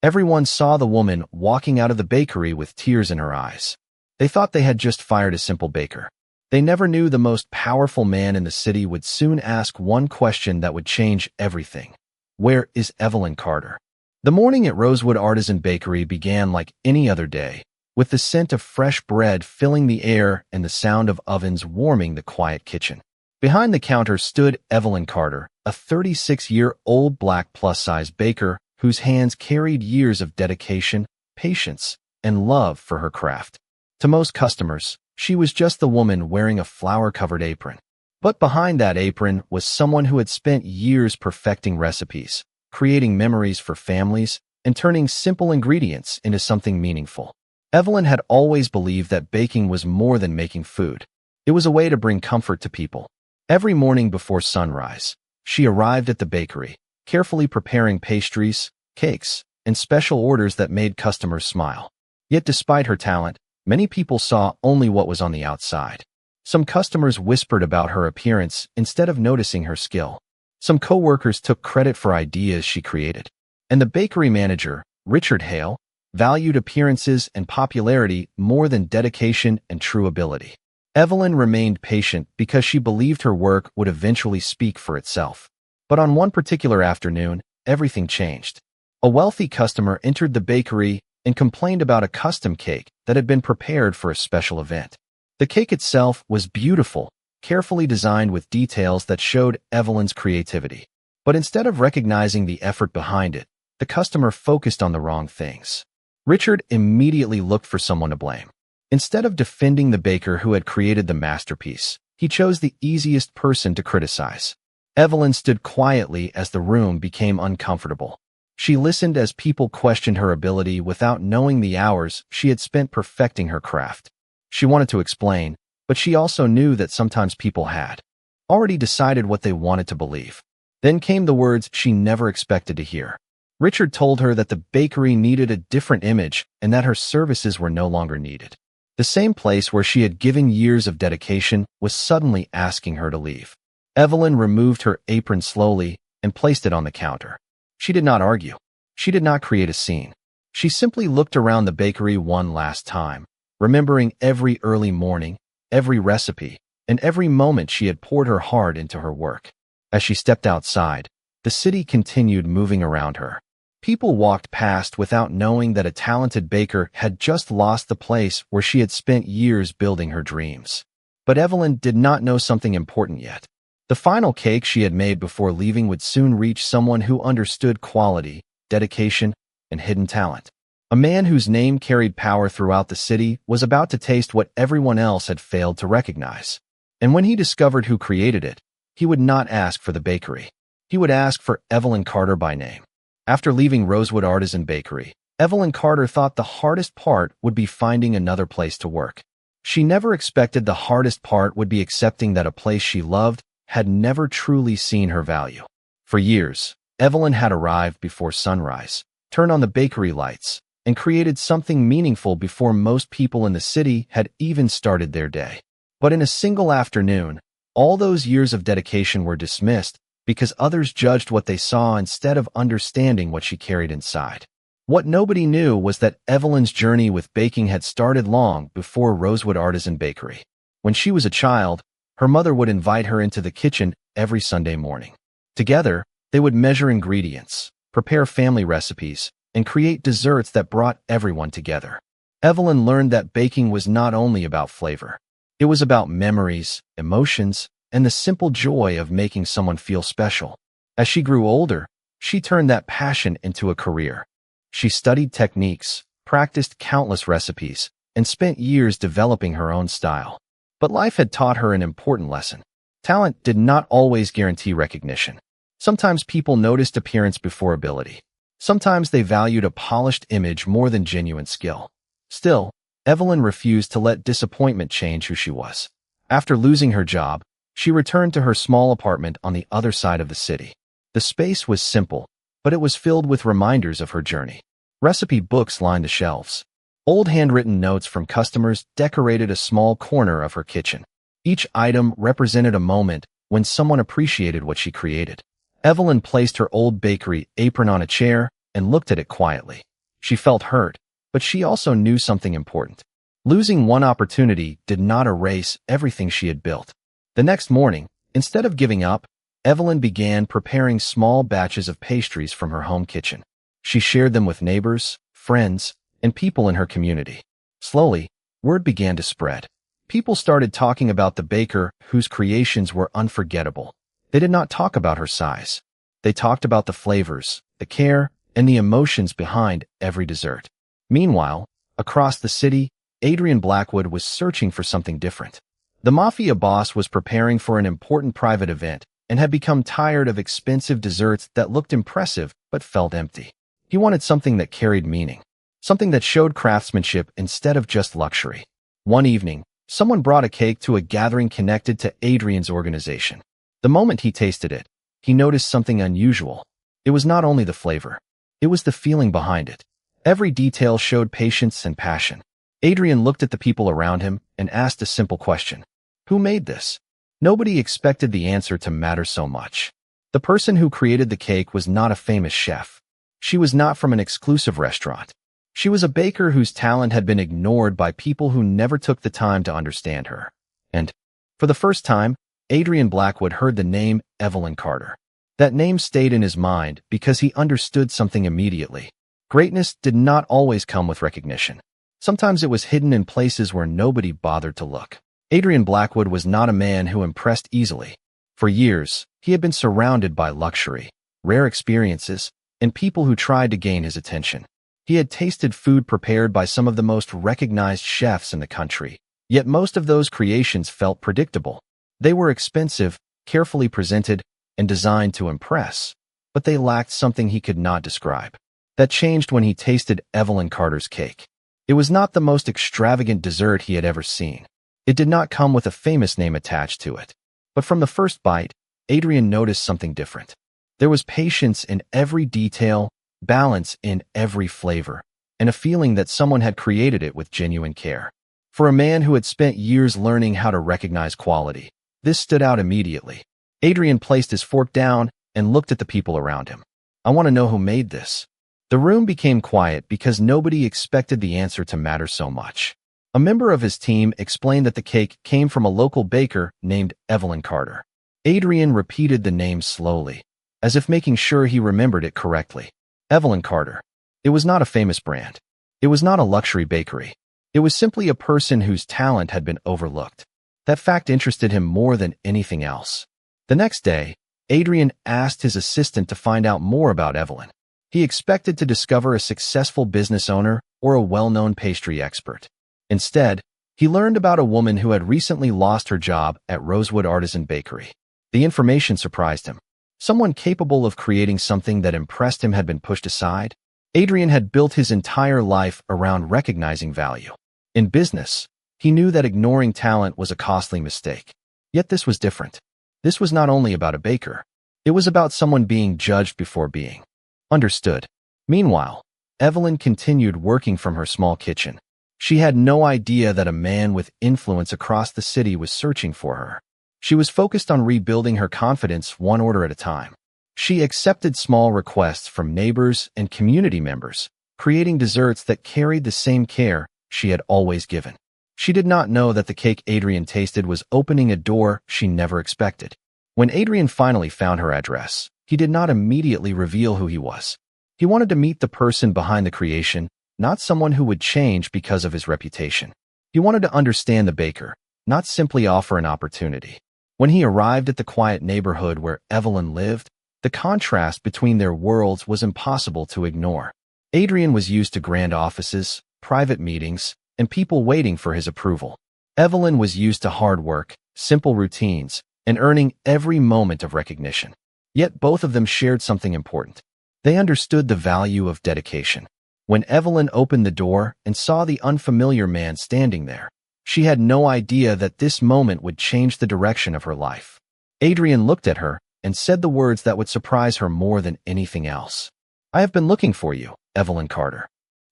Everyone saw the woman walking out of the bakery with tears in her eyes. They thought they had just fired a simple baker. They never knew the most powerful man in the city would soon ask one question that would change everything. Where is Evelyn Carter? The morning at Rosewood Artisan Bakery began like any other day, with the scent of fresh bread filling the air and the sound of ovens warming the quiet kitchen. Behind the counter stood Evelyn Carter, a 36-year-old black plus-size baker whose hands carried years of dedication, patience, and love for her craft. To most customers, she was just the woman wearing a flour-covered apron. But behind that apron was someone who had spent years perfecting recipes, creating memories for families, and turning simple ingredients into something meaningful. Evelyn had always believed that baking was more than making food. It was a way to bring comfort to people. Every morning before sunrise, she arrived at the bakery, carefully preparing pastries, cakes, and special orders that made customers smile. Yet despite her talent, many people saw only what was on the outside. Some customers whispered about her appearance instead of noticing her skill. Some co-workers took credit for ideas she created. And the bakery manager, Richard Hale, valued appearances and popularity more than dedication and true ability. Evelyn remained patient because she believed her work would eventually speak for itself. But on one particular afternoon, everything changed. A wealthy customer entered the bakery and complained about a custom cake that had been prepared for a special event. The cake itself was beautiful, carefully designed with details that showed Evelyn's creativity. But instead of recognizing the effort behind it, the customer focused on the wrong things. Richard immediately looked for someone to blame. Instead of defending the baker who had created the masterpiece, he chose the easiest person to criticize. Evelyn stood quietly as the room became uncomfortable. She listened as people questioned her ability without knowing the hours she had spent perfecting her craft. She wanted to explain, but she also knew that sometimes people had already decided what they wanted to believe. Then came the words she never expected to hear. Richard told her that the bakery needed a different image and that her services were no longer needed. The same place where she had given years of dedication was suddenly asking her to leave. Evelyn removed her apron slowly and placed it on the counter. She did not argue. She did not create a scene. She simply looked around the bakery one last time, remembering every early morning, every recipe, and every moment she had poured her heart into her work. As she stepped outside, the city continued moving around her. People walked past without knowing that a talented baker had just lost the place where she had spent years building her dreams. But Evelyn did not know something important yet. The final cake she had made before leaving would soon reach someone who understood quality, dedication, and hidden talent. A man whose name carried power throughout the city was about to taste what everyone else had failed to recognize. And when he discovered who created it, he would not ask for the bakery. He would ask for Evelyn Carter by name. After leaving Rosewood Artisan Bakery, Evelyn Carter thought the hardest part would be finding another place to work. She never expected the hardest part would be accepting that a place she loved had never truly seen her value. For years, Evelyn had arrived before sunrise, turned on the bakery lights, and created something meaningful before most people in the city had even started their day. But in a single afternoon, all those years of dedication were dismissed because others judged what they saw instead of understanding what she carried inside. What nobody knew was that Evelyn's journey with baking had started long before Rosewood Artisan Bakery. When she was a child, her mother would invite her into the kitchen every Sunday morning. Together, they would measure ingredients, prepare family recipes, and create desserts that brought everyone together. Evelyn learned that baking was not only about flavor. It was about memories, emotions, and the simple joy of making someone feel special. As she grew older, she turned that passion into a career. She studied techniques, practiced countless recipes, and spent years developing her own style. But life had taught her an important lesson. Talent did not always guarantee recognition. Sometimes people noticed appearance before ability. Sometimes they valued a polished image more than genuine skill. Still, Evelyn refused to let disappointment change who she was. After losing her job, she returned to her small apartment on the other side of the city. The space was simple, but it was filled with reminders of her journey. Recipe books lined the shelves. Old handwritten notes from customers decorated a small corner of her kitchen. Each item represented a moment when someone appreciated what she created. Evelyn placed her old bakery apron on a chair and looked at it quietly. She felt hurt, but she also knew something important. Losing one opportunity did not erase everything she had built. The next morning, instead of giving up, Evelyn began preparing small batches of pastries from her home kitchen. She shared them with neighbors, friends, and people in her community. Slowly, word began to spread. People started talking about the baker whose creations were unforgettable. They did not talk about her size. They talked about the flavors, the care, and the emotions behind every dessert. Meanwhile, across the city, Adrian Blackwood was searching for something different. The Mafia Boss was preparing for an important private event and had become tired of expensive desserts that looked impressive but felt empty. He wanted something that carried meaning, something that showed craftsmanship instead of just luxury. One evening, someone brought a cake to a gathering connected to Adrian's organization. The moment he tasted it, he noticed something unusual. It was not only the flavor, it was the feeling behind it. Every detail showed patience and passion. Adrian looked at the people around him and asked a simple question. Who made this? Nobody expected the answer to matter so much. The person who created the cake was not a famous chef. She was not from an exclusive restaurant. She was a baker whose talent had been ignored by people who never took the time to understand her. And, for the first time, Adrian Blackwood heard the name Evelyn Carter. That name stayed in his mind because he understood something immediately. Greatness did not always come with recognition. Sometimes it was hidden in places where nobody bothered to look. Adrian Blackwood was not a man who impressed easily. For years, he had been surrounded by luxury, rare experiences, and people who tried to gain his attention. He had tasted food prepared by some of the most recognized chefs in the country, yet most of those creations felt predictable. They were expensive, carefully presented, and designed to impress, but they lacked something he could not describe. That changed when he tasted Evelyn Carter's cake. It was not the most extravagant dessert he had ever seen. It did not come with a famous name attached to it. But from the first bite, Adrian noticed something different. There was patience in every detail, balance in every flavor, and a feeling that someone had created it with genuine care. For a man who had spent years learning how to recognize quality, this stood out immediately. Adrian placed his fork down and looked at the people around him. I want to know who made this. The room became quiet because nobody expected the answer to matter so much. A member of his team explained that the cake came from a local baker named Evelyn Carter. Adrian repeated the name slowly, as if making sure he remembered it correctly. Evelyn Carter. It was not a famous brand. It was not a luxury bakery. It was simply a person whose talent had been overlooked. That fact interested him more than anything else. The next day, Adrian asked his assistant to find out more about Evelyn. He expected to discover a successful business owner or a well-known pastry expert. Instead, he learned about a woman who had recently lost her job at Rosewood Artisan Bakery. The information surprised him. Someone capable of creating something that impressed him had been pushed aside. Adrian had built his entire life around recognizing value. In business, he knew that ignoring talent was a costly mistake. Yet this was different. This was not only about a baker. It was about someone being judged before being understood. Meanwhile, Evelyn continued working from her small kitchen. She had no idea that a man with influence across the city was searching for her. She was focused on rebuilding her confidence one order at a time. She accepted small requests from neighbors and community members, creating desserts that carried the same care she had always given. She did not know that the cake Adrian tasted was opening a door she never expected. When Adrian finally found her address, he did not immediately reveal who he was. He wanted to meet the person behind the creation, not someone who would change because of his reputation. He wanted to understand the baker, not simply offer an opportunity. When he arrived at the quiet neighborhood where Evelyn lived, the contrast between their worlds was impossible to ignore. Adrian was used to grand offices, private meetings, and people waiting for his approval. Evelyn was used to hard work, simple routines, and earning every moment of recognition. Yet both of them shared something important. They understood the value of dedication. When Evelyn opened the door and saw the unfamiliar man standing there, she had no idea that this moment would change the direction of her life. Adrian looked at her and said the words that would surprise her more than anything else. I have been looking for you, Evelyn Carter.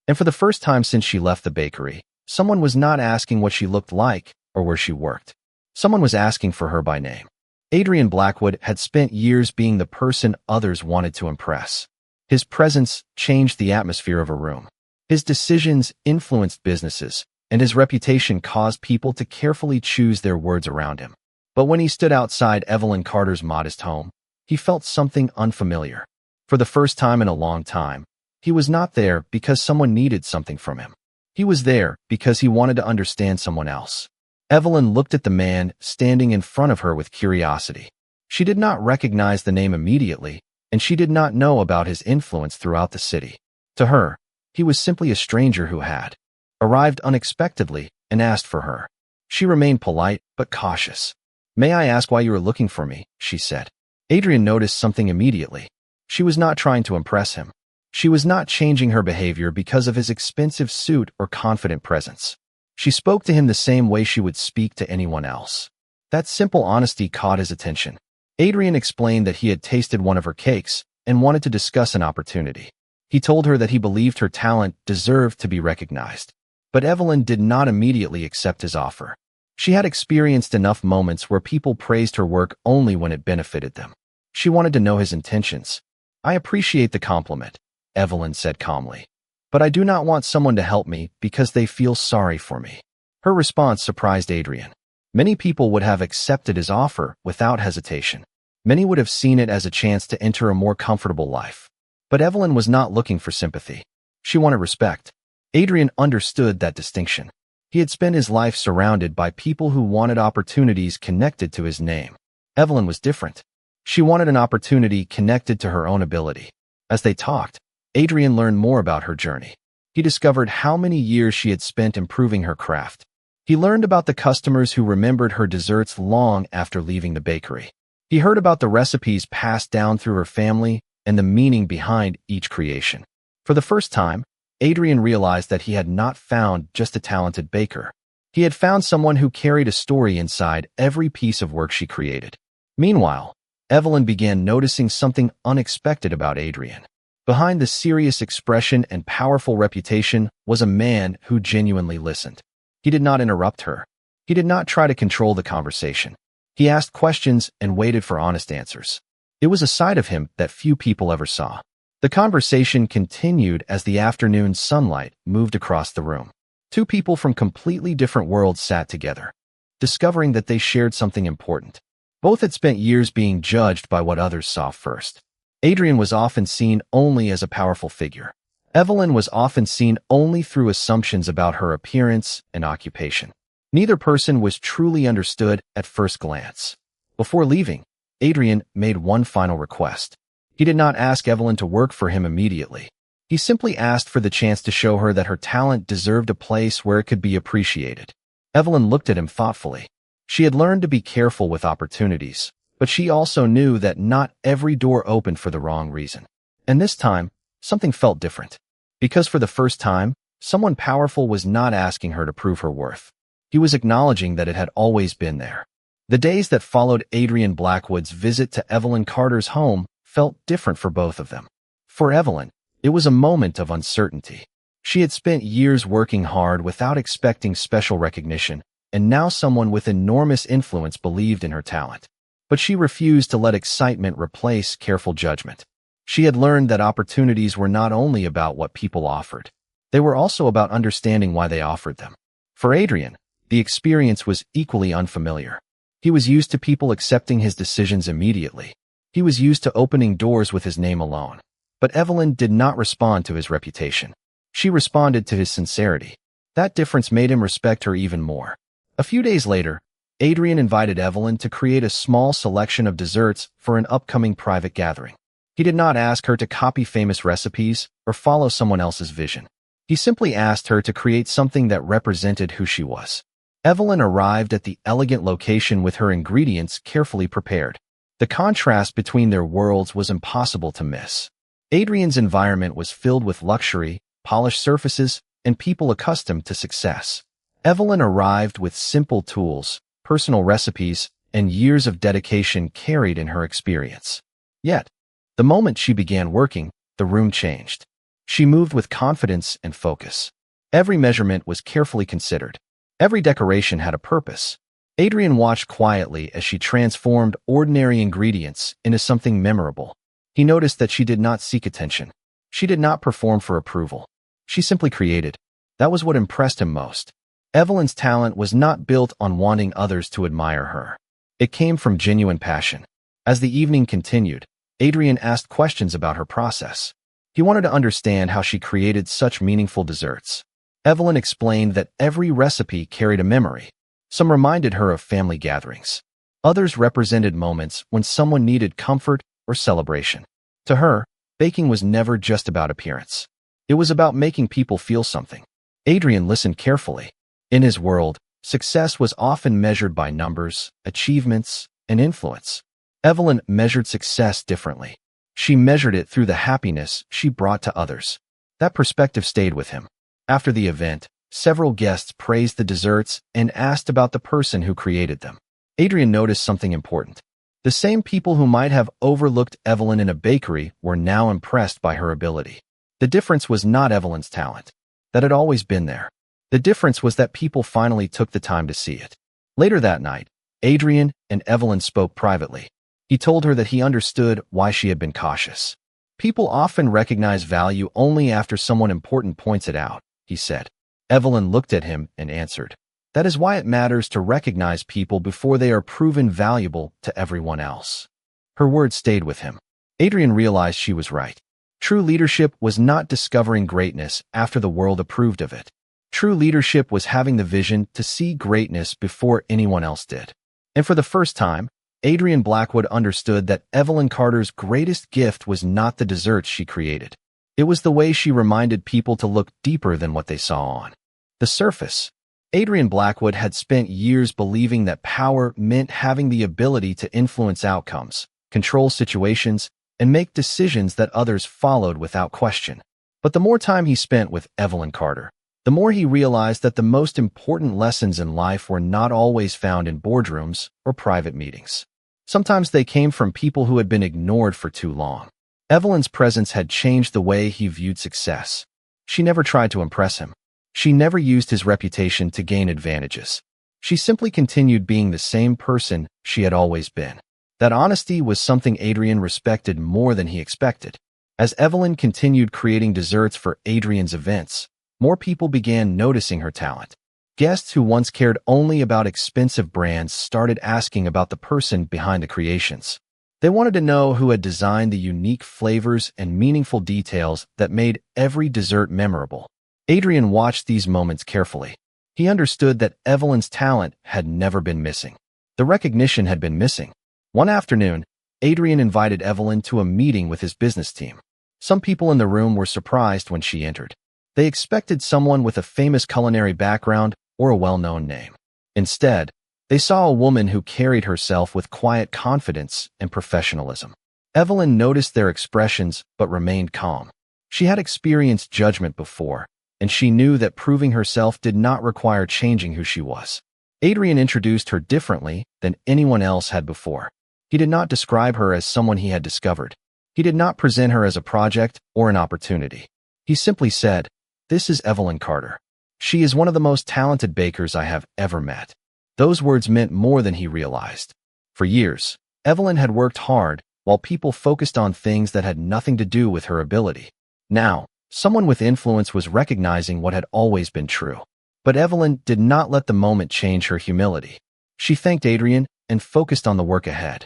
And for the first time since she left the bakery, someone was not asking what she looked like or where she worked. Someone was asking for her by name. Adrian Blackwood had spent years being the person others wanted to impress. His presence changed the atmosphere of a room. His decisions influenced businesses, and his reputation caused people to carefully choose their words around him. But when he stood outside Evelyn Carter's modest home, he felt something unfamiliar. For the first time in a long time, he was not there because someone needed something from him. He was there because he wanted to understand someone else. Evelyn looked at the man standing in front of her with curiosity. She did not recognize the name immediately, and she did not know about his influence throughout the city. To her, he was simply a stranger who had arrived unexpectedly and asked for her. She remained polite but cautious. "May I ask why you are looking for me?" she said. Adrian noticed something immediately. She was not trying to impress him. She was not changing her behavior because of his expensive suit or confident presence. She spoke to him the same way she would speak to anyone else. That simple honesty caught his attention. Adrian explained that he had tasted one of her cakes and wanted to discuss an opportunity. He told her that he believed her talent deserved to be recognized. But Evelyn did not immediately accept his offer. She had experienced enough moments where people praised her work only when it benefited them. She wanted to know his intentions. "I appreciate the compliment," Evelyn said calmly, "but I do not want someone to help me because they feel sorry for me." Her response surprised Adrian. Many people would have accepted his offer without hesitation. Many would have seen it as a chance to enter a more comfortable life. But Evelyn was not looking for sympathy. She wanted respect. Adrian understood that distinction. He had spent his life surrounded by people who wanted opportunities connected to his name. Evelyn was different. She wanted an opportunity connected to her own ability. As they talked, Adrian learned more about her journey. He discovered how many years she had spent improving her craft. He learned about the customers who remembered her desserts long after leaving the bakery. He heard about the recipes passed down through her family and the meaning behind each creation. For the first time, Adrian realized that he had not found just a talented baker. He had found someone who carried a story inside every piece of work she created. Meanwhile, Evelyn began noticing something unexpected about Adrian. Behind the serious expression and powerful reputation was a man who genuinely listened. He did not interrupt her. He did not try to control the conversation. He asked questions and waited for honest answers. It was a side of him that few people ever saw. The conversation continued as the afternoon sunlight moved across the room. Two people from completely different worlds sat together, discovering that they shared something important. Both had spent years being judged by what others saw first. Adrian was often seen only as a powerful figure. Evelyn was often seen only through assumptions about her appearance and occupation. Neither person was truly understood at first glance. Before leaving, Adrian made one final request. He did not ask Evelyn to work for him immediately. He simply asked for the chance to show her that her talent deserved a place where it could be appreciated. Evelyn looked at him thoughtfully. She had learned to be careful with opportunities, but she also knew that not every door opened for the wrong reason. And this time, something felt different. Because for the first time, someone powerful was not asking her to prove her worth. He was acknowledging that it had always been there. The days that followed Adrian Blackwood's visit to Evelyn Carter's home felt different for both of them. For Evelyn, it was a moment of uncertainty. She had spent years working hard without expecting special recognition, and now someone with enormous influence believed in her talent. But she refused to let excitement replace careful judgment. She had learned that opportunities were not only about what people offered. They were also about understanding why they offered them. For Adrian, the experience was equally unfamiliar. He was used to people accepting his decisions immediately. He was used to opening doors with his name alone. But Evelyn did not respond to his reputation. She responded to his sincerity. That difference made him respect her even more. A few days later, Adrian invited Evelyn to create a small selection of desserts for an upcoming private gathering. He did not ask her to copy famous recipes or follow someone else's vision. He simply asked her to create something that represented who she was. Evelyn arrived at the elegant location with her ingredients carefully prepared. The contrast between their worlds was impossible to miss. Adrian's environment was filled with luxury, polished surfaces, and people accustomed to success. Evelyn arrived with simple tools, personal recipes, and years of dedication carried in her experience. Yet, the moment she began working, the room changed. She moved with confidence and focus. Every measurement was carefully considered. Every decoration had a purpose. Adrian watched quietly as she transformed ordinary ingredients into something memorable. He noticed that she did not seek attention. She did not perform for approval. She simply created. That was what impressed him most. Evelyn's talent was not built on wanting others to admire her. It came from genuine passion. As the evening continued, Adrian asked questions about her process. He wanted to understand how she created such meaningful desserts. Evelyn explained that every recipe carried a memory. Some reminded her of family gatherings. Others represented moments when someone needed comfort or celebration. To her, baking was never just about appearance. It was about making people feel something. Adrian listened carefully. In his world, success was often measured by numbers, achievements, and influence. Evelyn measured success differently. She measured it through the happiness she brought to others. That perspective stayed with him. After the event, several guests praised the desserts and asked about the person who created them. Adrian noticed something important. The same people who might have overlooked Evelyn in a bakery were now impressed by her ability. The difference was not Evelyn's talent. That had always been there. The difference was that people finally took the time to see it. Later that night, Adrian and Evelyn spoke privately. He told her that he understood why she had been cautious. People often recognize value only after someone important points it out, he said. Evelyn looked at him and answered, "That is why it matters to recognize people before they are proven valuable to everyone else." Her words stayed with him. Adrian realized she was right. True leadership was not discovering greatness after the world approved of it. True leadership was having the vision to see greatness before anyone else did. And for the first time, Adrian Blackwood understood that Evelyn Carter's greatest gift was not the desserts she created. It was the way she reminded people to look deeper than what they saw on the surface. Adrian Blackwood had spent years believing that power meant having the ability to influence outcomes, control situations, and make decisions that others followed without question. But the more time he spent with Evelyn Carter, the more he realized that the most important lessons in life were not always found in boardrooms or private meetings. Sometimes they came from people who had been ignored for too long. Evelyn's presence had changed the way he viewed success. She never tried to impress him. She never used his reputation to gain advantages. She simply continued being the same person she had always been. That honesty was something Adrian respected more than he expected. As Evelyn continued creating desserts for Adrian's events, more people began noticing her talent. Guests who once cared only about expensive brands started asking about the person behind the creations. They wanted to know who had designed the unique flavors and meaningful details that made every dessert memorable. Adrian watched these moments carefully. He understood that Evelyn's talent had never been missing. The recognition had been missing. One afternoon, Adrian invited Evelyn to a meeting with his business team. Some people in the room were surprised when she entered. They expected someone with a famous culinary background or a well-known name. Instead, they saw a woman who carried herself with quiet confidence and professionalism. Evelyn noticed their expressions but remained calm. She had experienced judgment before, and she knew that proving herself did not require changing who she was. Adrian introduced her differently than anyone else had before. He did not describe her as someone he had discovered. He did not present her as a project or an opportunity. He simply said, "This is Evelyn Carter. She is one of the most talented bakers I have ever met." Those words meant more than he realized. For years, Evelyn had worked hard while people focused on things that had nothing to do with her ability. Now, someone with influence was recognizing what had always been true. But Evelyn did not let the moment change her humility. She thanked Adrian and focused on the work ahead.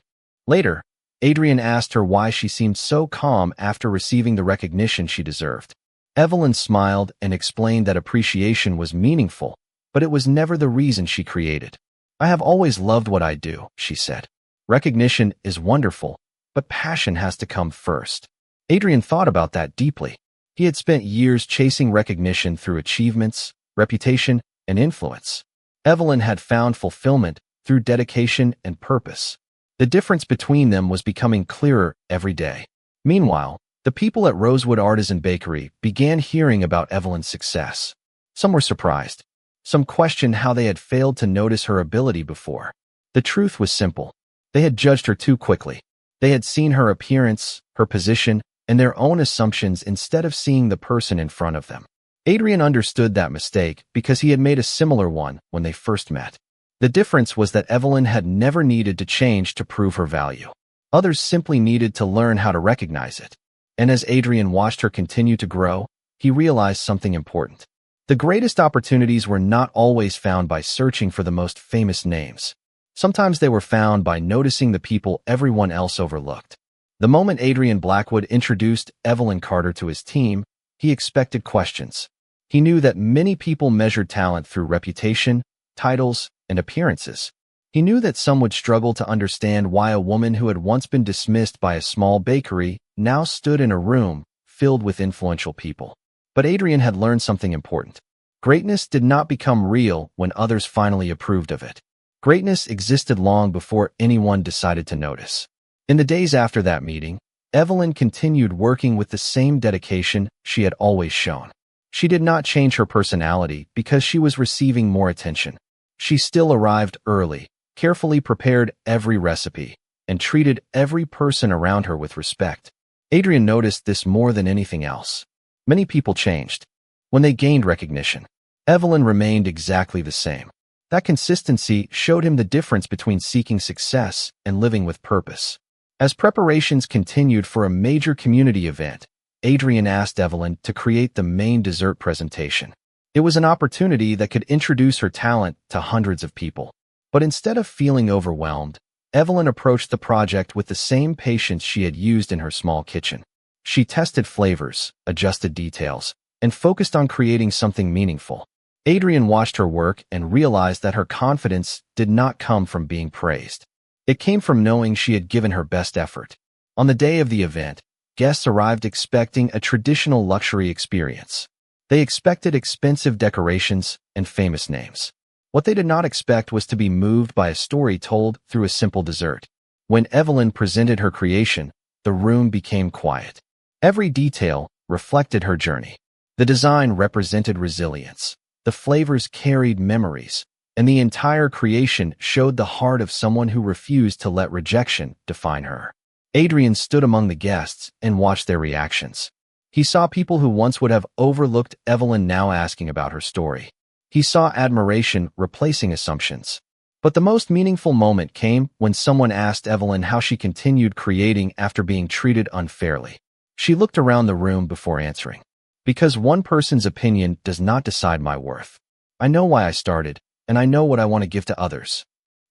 Later, Adrian asked her why she seemed so calm after receiving the recognition she deserved. Evelyn smiled and explained that appreciation was meaningful, but it was never the reason she created. "I have always loved what I do," she said. "Recognition is wonderful, but passion has to come first." Adrian thought about that deeply. He had spent years chasing recognition through achievements, reputation, and influence. Evelyn had found fulfillment through dedication and purpose. The difference between them was becoming clearer every day. Meanwhile, the people at Rosewood Artisan Bakery began hearing about Evelyn's success. Some were surprised. Some questioned how they had failed to notice her ability before. The truth was simple. They had judged her too quickly. They had seen her appearance, her position, and their own assumptions instead of seeing the person in front of them. Adrian understood that mistake because he had made a similar one when they first met. The difference was that Evelyn had never needed to change to prove her value. Others simply needed to learn how to recognize it. And as Adrian watched her continue to grow, he realized something important. The greatest opportunities were not always found by searching for the most famous names. Sometimes they were found by noticing the people everyone else overlooked. The moment Adrian Blackwood introduced Evelyn Carter to his team, he expected questions. He knew that many people measured talent through reputation, titles, and appearances. He knew that some would struggle to understand why a woman who had once been dismissed by a small bakery now stood in a room filled with influential people. But Adrian had learned something important. Greatness did not become real when others finally approved of it. Greatness existed long before anyone decided to notice. In the days after that meeting, Evelyn continued working with the same dedication she had always shown. She did not change her personality because she was receiving more attention. She still arrived early, carefully prepared every recipe, and treated every person around her with respect. Adrian noticed this more than anything else. Many people changed. When they gained recognition, Evelyn remained exactly the same. That consistency showed him the difference between seeking success and living with purpose. As preparations continued for a major community event, Adrian asked Evelyn to create the main dessert presentation. It was an opportunity that could introduce her talent to hundreds of people. But instead of feeling overwhelmed, Evelyn approached the project with the same patience she had used in her small kitchen. She tested flavors, adjusted details, and focused on creating something meaningful. Adrian watched her work and realized that her confidence did not come from being praised. It came from knowing she had given her best effort. On the day of the event, guests arrived expecting a traditional luxury experience. They expected expensive decorations and famous names. What they did not expect was to be moved by a story told through a simple dessert. When Evelyn presented her creation, the room became quiet. Every detail reflected her journey. The design represented resilience. The flavors carried memories, and the entire creation showed the heart of someone who refused to let rejection define her. Adrian stood among the guests and watched their reactions. He saw people who once would have overlooked Evelyn now asking about her story. He saw admiration replacing assumptions. But the most meaningful moment came when someone asked Evelyn how she continued creating after being treated unfairly. She looked around the room before answering. Because one person's opinion does not decide my worth. I know why I started, and I know what I want to give to others.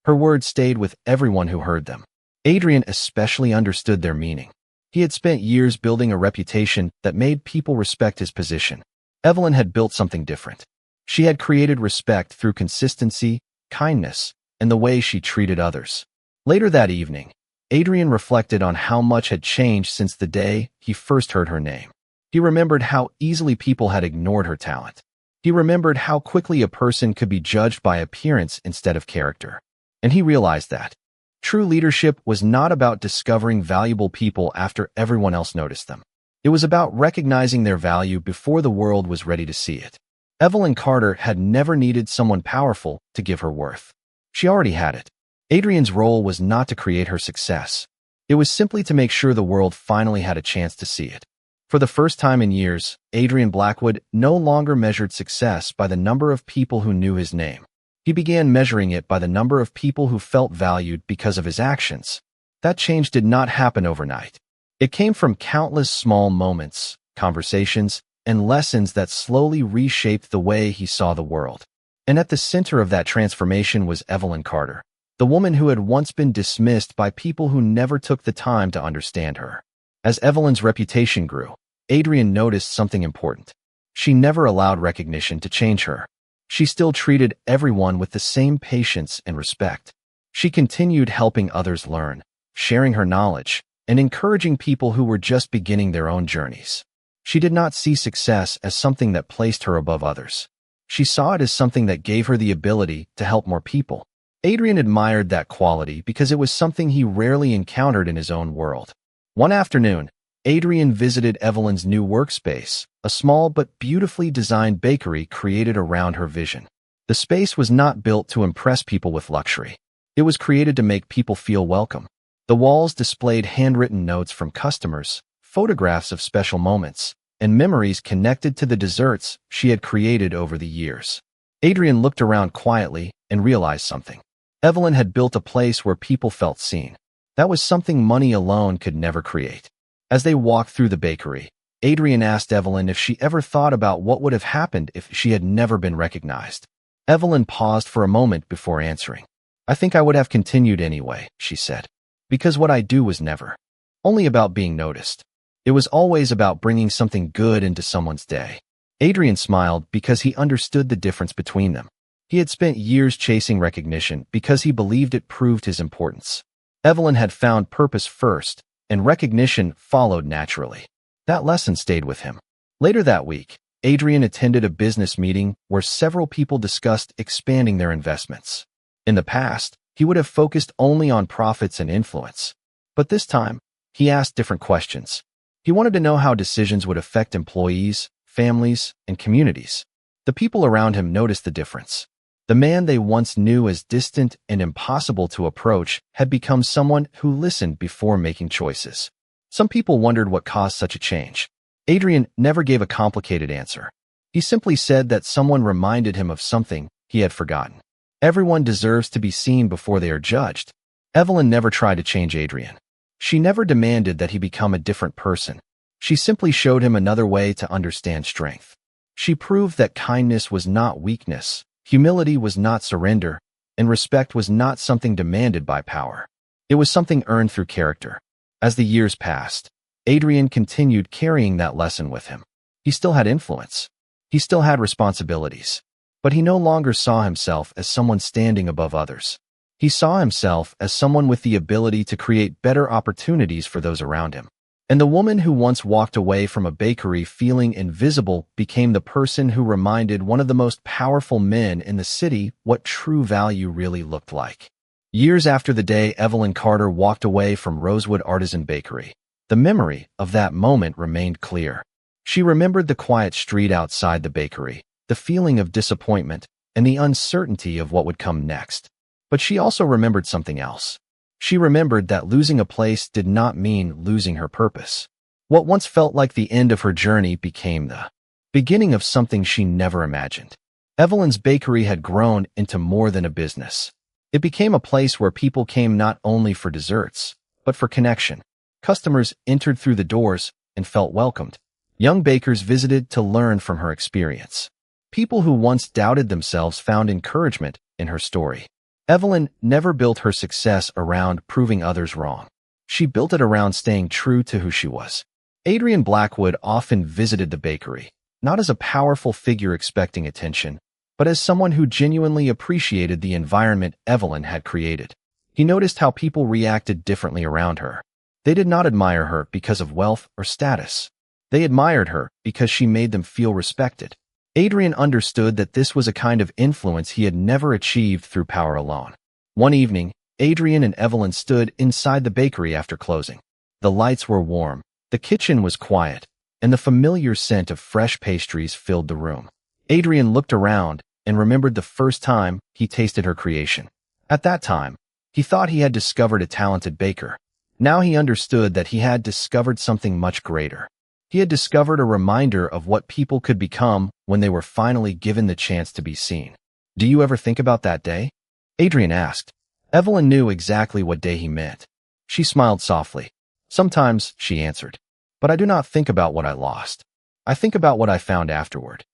Her words stayed with everyone who heard them. Adrian especially understood their meaning. He had spent years building a reputation that made people respect his position. Evelyn had built something different. She had created respect through consistency, kindness, and the way she treated others. Later that evening, Adrian reflected on how much had changed since the day he first heard her name. He remembered how easily people had ignored her talent. He remembered how quickly a person could be judged by appearance instead of character. And he realized that true leadership was not about discovering valuable people after everyone else noticed them. It was about recognizing their value before the world was ready to see it. Evelyn Carter had never needed someone powerful to give her worth. She already had it. Adrian's role was not to create her success. It was simply to make sure the world finally had a chance to see it. For the first time in years, Adrian Blackwood no longer measured success by the number of people who knew his name. He began measuring it by the number of people who felt valued because of his actions. That change did not happen overnight. It came from countless small moments, conversations, and lessons that slowly reshaped the way he saw the world. And at the center of that transformation was Evelyn Carter, the woman who had once been dismissed by people who never took the time to understand her. As Evelyn's reputation grew, Adrian noticed something important. She never allowed recognition to change her. She still treated everyone with the same patience and respect. She continued helping others learn, sharing her knowledge, and encouraging people who were just beginning their own journeys. She did not see success as something that placed her above others. She saw it as something that gave her the ability to help more people. Adrian admired that quality because it was something he rarely encountered in his own world. One afternoon, Adrian visited Evelyn's new workspace, a small but beautifully designed bakery created around her vision. The space was not built to impress people with luxury. It was created to make people feel welcome. The walls displayed handwritten notes from customers, photographs of special moments, and memories connected to the desserts she had created over the years. Adrian looked around quietly and realized something. Evelyn had built a place where people felt seen. That was something money alone could never create. As they walked through the bakery, Adrian asked Evelyn if she ever thought about what would have happened if she had never been recognized. Evelyn paused for a moment before answering. I think I would have continued anyway, she said. Because what I do was never only about being noticed. It was always about bringing something good into someone's day. Adrian smiled because he understood the difference between them. He had spent years chasing recognition because he believed it proved his importance. Evelyn had found purpose first, and recognition followed naturally. That lesson stayed with him. Later that week, Adrian attended a business meeting where several people discussed expanding their investments. In the past, he would have focused only on profits and influence. But this time, he asked different questions. He wanted to know how decisions would affect employees, families, and communities. The people around him noticed the difference. The man they once knew as distant and impossible to approach had become someone who listened before making choices. Some people wondered what caused such a change. Adrian never gave a complicated answer. He simply said that someone reminded him of something he had forgotten. Everyone deserves to be seen before they are judged. Evelyn never tried to change Adrian. She never demanded that he become a different person. She simply showed him another way to understand strength. She proved that kindness was not weakness, humility was not surrender, and respect was not something demanded by power. It was something earned through character. As the years passed, Adrian continued carrying that lesson with him. He still had influence. He still had responsibilities. But he no longer saw himself as someone standing above others. He saw himself as someone with the ability to create better opportunities for those around him. And the woman who once walked away from a bakery feeling invisible became the person who reminded one of the most powerful men in the city what true value really looked like. Years after the day Evelyn Carter walked away from Rosewood Artisan Bakery, the memory of that moment remained clear. She remembered the quiet street outside the bakery, the feeling of disappointment, and the uncertainty of what would come next. But she also remembered something else. She remembered that losing a place did not mean losing her purpose. What once felt like the end of her journey became the beginning of something she never imagined. Evelyn's bakery had grown into more than a business. It became a place where people came not only for desserts, but for connection. Customers entered through the doors and felt welcomed. Young bakers visited to learn from her experience. People who once doubted themselves found encouragement in her story. Evelyn never built her success around proving others wrong. She built it around staying true to who she was. Adrian Blackwood often visited the bakery, not as a powerful figure expecting attention, but as someone who genuinely appreciated the environment Evelyn had created. He noticed how people reacted differently around her. They did not admire her because of wealth or status. They admired her because she made them feel respected. Adrian understood that this was a kind of influence he had never achieved through power alone. One evening, Adrian and Evelyn stood inside the bakery after closing. The lights were warm, the kitchen was quiet, and the familiar scent of fresh pastries filled the room. Adrian looked around and remembered the first time he tasted her creation. At that time, he thought he had discovered a talented baker. Now he understood that he had discovered something much greater. He had discovered a reminder of what people could become when they were finally given the chance to be seen. Do you ever think about that day? Adrian asked. Evelyn knew exactly what day he meant. She smiled softly. Sometimes, she answered. But I do not think about what I lost. I think about what I found afterward.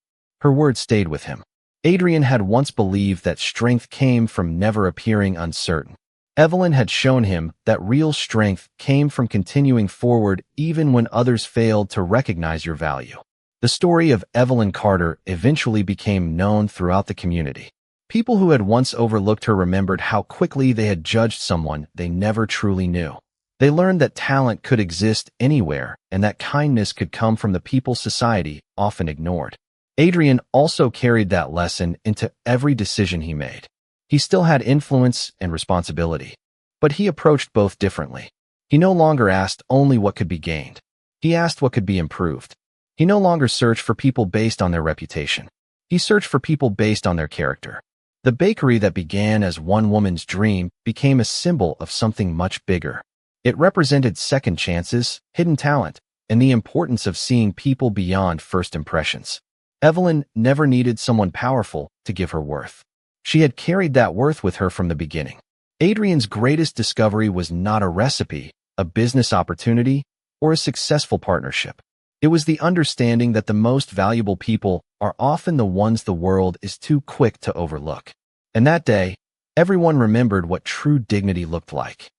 Her words stayed with him. Adrian had once believed that strength came from never appearing uncertain. Evelyn had shown him that real strength came from continuing forward even when others failed to recognize your value. The story of Evelyn Carter eventually became known throughout the community. People who had once overlooked her remembered how quickly they had judged someone they never truly knew. They learned that talent could exist anywhere and that kindness could come from the people society often ignored. Adrian also carried that lesson into every decision he made. He still had influence and responsibility, but he approached both differently. He no longer asked only what could be gained. He asked what could be improved. He no longer searched for people based on their reputation. He searched for people based on their character. The bakery that began as one woman's dream became a symbol of something much bigger. It represented second chances, hidden talent, and the importance of seeing people beyond first impressions. Evelyn never needed someone powerful to give her worth. She had carried that worth with her from the beginning. Adrian's greatest discovery was not a recipe, a business opportunity, or a successful partnership. It was the understanding that the most valuable people are often the ones the world is too quick to overlook. And that day, everyone remembered what true dignity looked like.